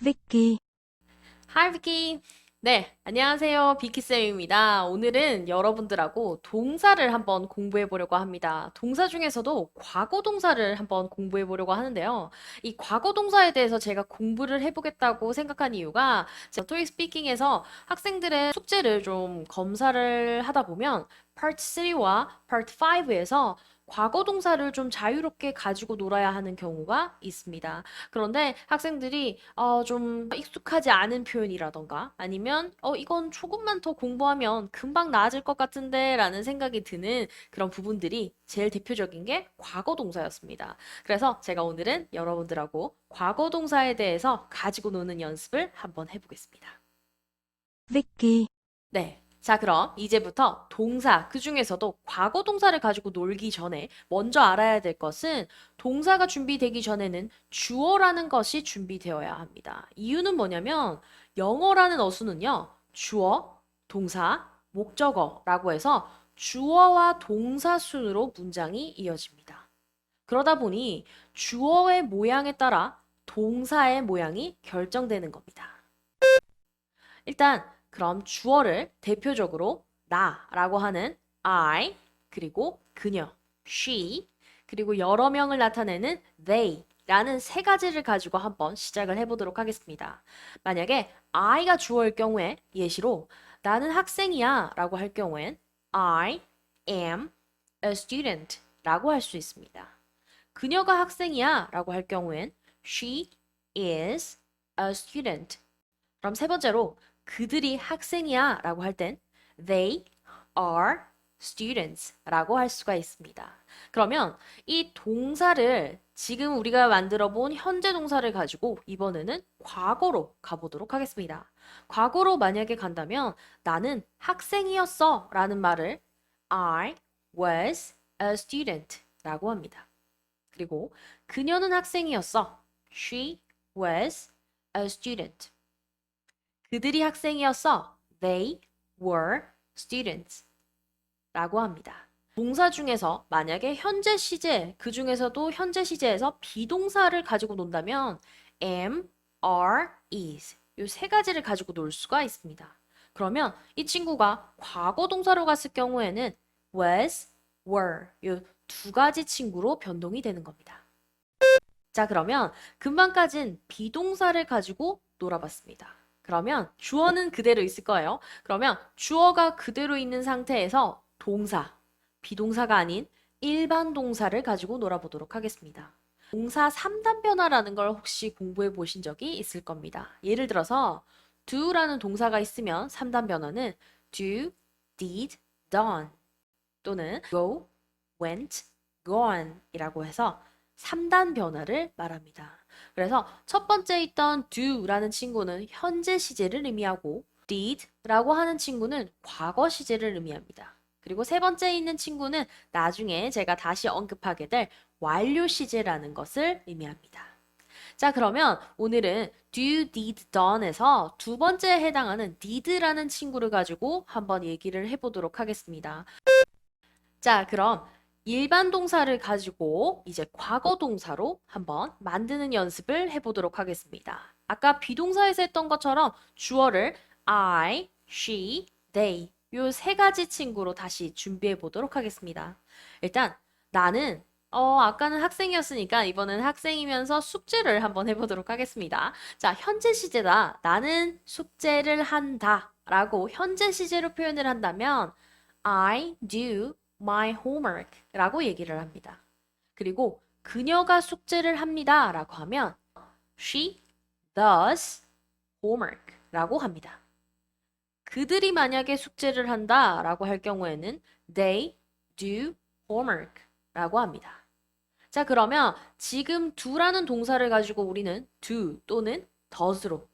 Vicky. Hi, 비키. 네, 안녕하세요. 비키쌤입니다. 오늘은 여러분들하고 동사를 한번 공부해 보려고 합니다. 동사 중에서도 과거 동사를 한번 공부해 보려고 하는데요. 이 과거 동사에 대해서 제가 공부를 해보겠다고 생각한 이유가 제가 토익 스피킹에서 학생들의 숙제를 좀 검사를 하다 보면 Part 3와 Part 5에서 과거 동사를 좀 자유롭게 가지고 놀아야 하는 경우가 있습니다. 그런데 학생들이 좀 익숙하지 않은 표현이라던가 아니면 이건 조금만 더 공부하면 금방 나아질 것 같은데 라는 생각이 드는 그런 부분들이 제일 대표적인 게 과거 동사였습니다. 그래서 제가 오늘은 여러분들하고 과거 동사에 대해서 가지고 노는 연습을 한번 해보겠습니다. Vicky. 네. 자, 그럼 이제부터 동사, 그 중에서도 과거 동사를 가지고 놀기 전에 먼저 알아야 될 것은 동사가 준비되기 전에는 주어라는 것이 준비되어야 합니다. 이유는 뭐냐면 영어라는 어수는요, 주어, 동사, 목적어라고 해서 주어와 동사 순으로 문장이 이어집니다. 그러다 보니 주어의 모양에 따라 동사의 모양이 결정되는 겁니다. 일단 그럼 주어를 대표적으로 나라고 하는 I 그리고 그녀 she 그리고 여러 명을 나타내는 they 라는 세 가지를 가지고 한번 시작을 해보도록 하겠습니다. 만약에 I가 주어일 경우에 예시로 나는 학생이야 라고 할 경우엔 I am a student 라고 할 수 있습니다. 그녀가 학생이야 라고 할 경우엔 she is a student. 그럼 세 번째로 그들이 학생이야 라고 할 땐 they are students 라고 할 수가 있습니다. 그러면 이 동사를 지금 우리가 만들어 본 현재 동사를 가지고 이번에는 과거로 가보도록 하겠습니다. 과거로 만약에 간다면 나는 학생이었어 라는 말을 I was a student 라고 합니다. 그리고 그녀는 학생이었어. She was a student. 그들이 학생이었어. They were students. 라고 합니다. 동사 중에서 만약에 현재 시제, 그 중에서도 현재 시제에서 비동사를 가지고 논다면 am, are, is 이 세 가지를 가지고 놀 수가 있습니다. 그러면 이 친구가 과거 동사로 갔을 경우에는 was, were 이 두 가지 친구로 변동이 되는 겁니다. 자, 그러면 금방까진 비동사를 가지고 놀아봤습니다. 그러면 주어는 그대로 있을 거예요. 그러면 주어가 그대로 있는 상태에서 동사, 비동사가 아닌 일반 동사를 가지고 놀아보도록 하겠습니다. 동사 3단 변화라는 걸 혹시 공부해 보신 적이 있을 겁니다. 예를 들어서 do라는 동사가 있으면 3단 변화는 do, did, done 또는 go, went, gone 이라고 해서 3단 변화를 말합니다. 그래서 첫 번째 있던 do라는 친구는 현재 시제를 의미하고 did라고 하는 친구는 과거 시제를 의미합니다. 그리고 세 번째 있는 친구는 나중에 제가 다시 언급하게 될 완료 시제라는 것을 의미합니다. 자, 그러면 오늘은 do, did, done에서 두 번째에 해당하는 did라는 친구를 가지고 한번 얘기를 해보도록 하겠습니다. 자, 그럼 일반 동사를 가지고 이제 과거 동사로 한번 만드는 연습을 해보도록 하겠습니다. 아까 비동사에서 했던 것처럼 주어를 I, she, they 요 세 가지 친구로 다시 준비해 보도록 하겠습니다. 일단 나는 아까는 학생이었으니까 이번엔 학생이면서 숙제를 한번 해보도록 하겠습니다. 자, 현재 시제다. 나는 숙제를 한다. 라고 현재 시제로 표현을 한다면 I do my homework 라고 얘기를 합니다. 그리고 그녀가 숙제를 합니다 라고 하면 she does homework 라고 합니다. 그들이 만약에 숙제를 한다 라고 할 경우에는 they do homework 라고 합니다. 자, 그러면 지금 do라는 동사를 가지고 우리는 do 또는 does로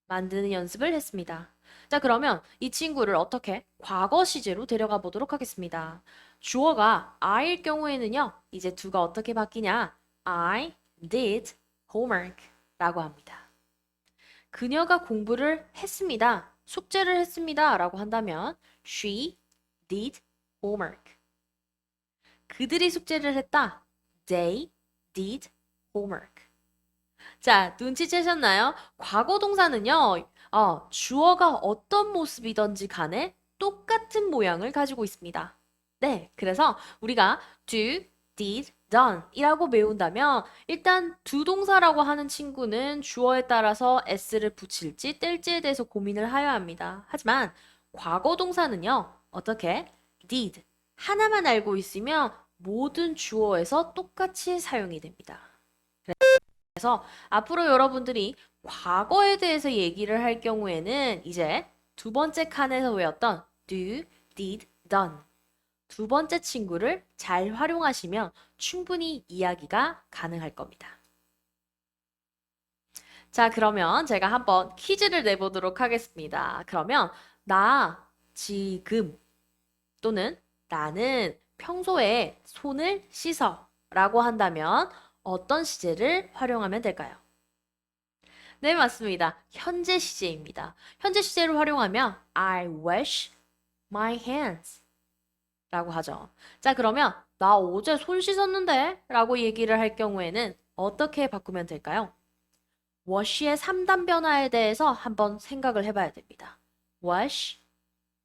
만드는 연습을 했습니다. 자, 그러면 이 친구를 어떻게 과거 시제로 데려가 보도록 하겠습니다. 주어가 I일 경우에는요, 이제 do가 어떻게 바뀌냐? I did homework 라고 합니다. 그녀가 공부를 했습니다. 숙제를 했습니다. 라고 한다면 she did homework. 그들이 숙제를 했다. They did homework. 자, 눈치채셨나요? 과거 동사는요, 주어가 어떤 모습이든지 간에 똑같은 모양을 가지고 있습니다. 네, 그래서 우리가 do, did, done 이라고 배운다면 일단 두 동사라고 하는 친구는 주어에 따라서 s를 붙일지 뗄지에 대해서 고민을 하여야 합니다. 하지만 과거 동사는요, 어떻게? did 하나만 알고 있으면 모든 주어에서 똑같이 사용이 됩니다. 그래서 앞으로 여러분들이 과거에 대해서 얘기를 할 경우에는 이제 두 번째 칸에서 외웠던 do, did, done 두 번째 친구를 잘 활용하시면 충분히 이야기가 가능할 겁니다. 자, 그러면 제가 한번 퀴즈를 내보도록 하겠습니다. 그러면 나 지금 또는 나는 평소에 손을 씻어 라고 한다면 어떤 시제를 활용하면 될까요? 네, 맞습니다. 현재 시제입니다. 현재 시제를 활용하면 I wash my hands 라고 하죠. 자, 그러면 나 어제 손 씻었는데 라고 얘기를 할 경우에는 어떻게 바꾸면 될까요? wash의 3단 변화에 대해서 한번 생각을 해봐야 됩니다. wash,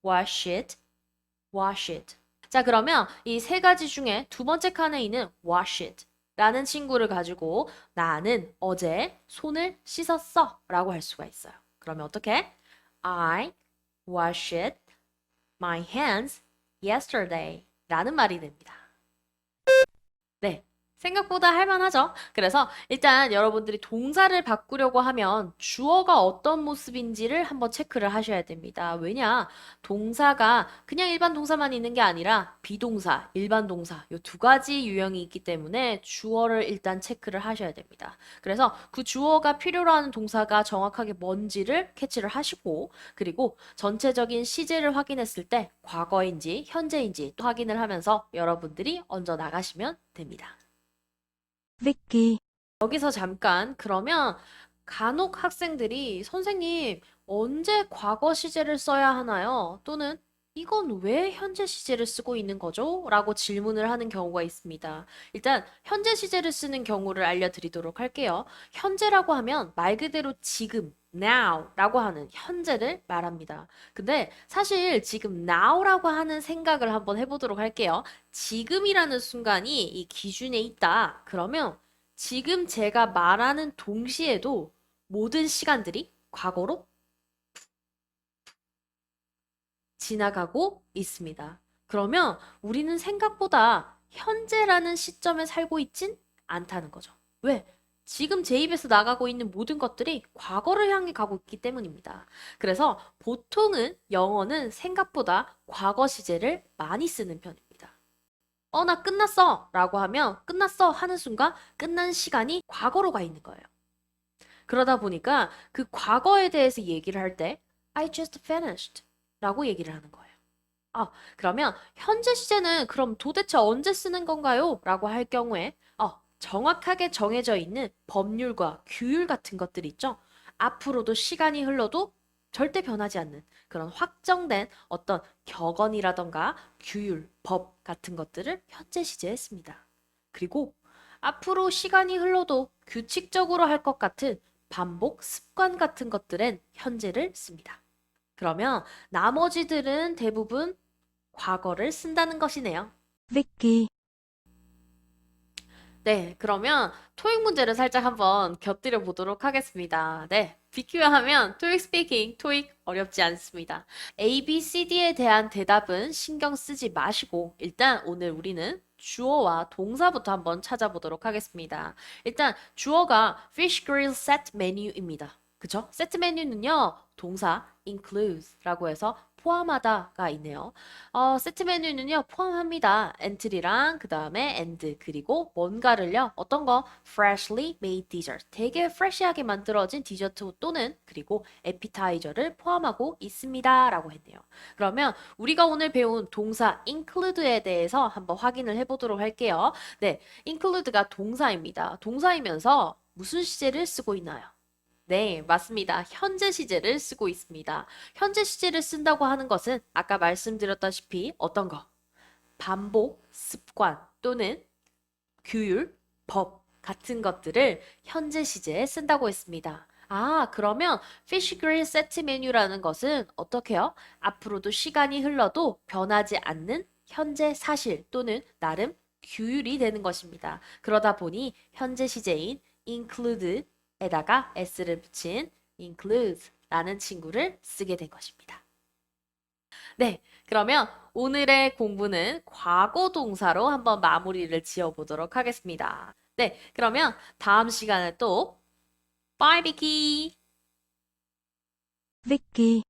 wash it, wash it. 자, 그러면 이 세 가지 중에 두 번째 칸에 있는 wash it 라는 친구를 가지고 나는 어제 손을 씻었어 라고 할 수가 있어요. 그러면 어떻게? I washed my hands yesterday 라는 말이 됩니다. 네. 생각보다 할만하죠? 그래서 일단 여러분들이 동사를 바꾸려고 하면 주어가 어떤 모습인지를 한번 체크를 하셔야 됩니다. 왜냐? 동사가 그냥 일반 동사만 있는 게 아니라 비동사, 일반 동사 이 두 가지 유형이 있기 때문에 주어를 일단 체크를 하셔야 됩니다. 그래서 그 주어가 필요로 하는 동사가 정확하게 뭔지를 캐치를 하시고 그리고 전체적인 시제를 확인했을 때 과거인지 현재인지 또 확인을 하면서 여러분들이 얹어 나가시면 됩니다. Vicky, 여기서 잠깐 그러면 간혹 학생들이 선생님 언제 과거 시제를 써야 하나요? 또는 이건 왜 현재 시제를 쓰고 있는 거죠? 라고 질문을 하는 경우가 있습니다. 일단 현재 시제를 쓰는 경우를 알려드리도록 할게요. 현재라고 하면 말 그대로 지금 now 라고 하는 현재를 말합니다. 근데 사실 지금 now라고 하는 생각을 한번 해보도록 할게요. 지금이라는 순간이 이 기준에 있다. 그러면 지금 제가 말하는 동시에도 모든 시간들이 과거로 지나가고 있습니다. 그러면 우리는 생각보다 현재라는 시점에 살고 있진 않다는 거죠. 왜? 지금 제 입에서 나가고 있는 모든 것들이 과거를 향해 가고 있기 때문입니다. 그래서 보통은 영어는 생각보다 과거 시제를 많이 쓰는 편입니다. 나 끝났어 라고 하면 끝났어 하는 순간 끝난 시간이 과거로 가 있는 거예요. 그러다 보니까 그 과거에 대해서 얘기를 할 때 I just finished 라고 얘기를 하는 거예요. 그러면 현재 시제는 그럼 도대체 언제 쓰는 건가요? 라고 할 경우에 정확하게 정해져 있는 법률과 규율 같은 것들 있죠? 앞으로도 시간이 흘러도 절대 변하지 않는 그런 확정된 어떤 격언이라던가 규율, 법 같은 것들을 현재 시제에 씁니다. 그리고 앞으로 시간이 흘러도 규칙적으로 할 것 같은 반복, 습관 같은 것들엔 현재를 씁니다. 그러면 나머지들은 대부분 과거를 쓴다는 것이네요. Vicky, 네, 그러면 토익 문제를 살짝 한번 곁들여 보도록 하겠습니다. 네, 비교하면 토익 스피킹, 토익 어렵지 않습니다. A, B, C, D에 대한 대답은 신경 쓰지 마시고 일단 오늘 우리는 주어와 동사부터 한번 찾아보도록 하겠습니다. 일단 주어가 Fish Grill Set Menu입니다. 그쵸? 세트 메뉴는요, 동사 includes라고 해서 포함하다가 있네요. 세트 메뉴는요, 포함합니다. 엔트리랑 그 다음에 and 그리고 뭔가를요, 어떤 거? freshly made dessert. 되게 프레시하게 만들어진 디저트 또는 그리고 에피타이저를 포함하고 있습니다. 라고 했네요. 그러면 우리가 오늘 배운 동사 include에 대해서 한번 확인을 해보도록 할게요. 네, include가 동사입니다. 동사이면서 무슨 시제를 쓰고 있나요? 네, 맞습니다. 현재 시제를 쓰고 있습니다. 현재 시제를 쓴다고 하는 것은 아까 말씀드렸다시피 어떤 거? 반복, 습관 또는 규율, 법 같은 것들을 현재 시제에 쓴다고 했습니다. 아, 그러면 fish grill 세트 메뉴라는 것은 어떻게요? 앞으로도 시간이 흘러도 변하지 않는 현재 사실 또는 나름 규율이 되는 것입니다. 그러다 보니 현재 시제인 include에다가 s를 붙인 include라는 친구를 쓰게 된 것입니다. 네, 그러면 오늘의 공부는 과거 동사로 한번 마무리를 지어보도록 하겠습니다. 네, 그러면 다음 시간에 또 Bye, Vicky! Vicky.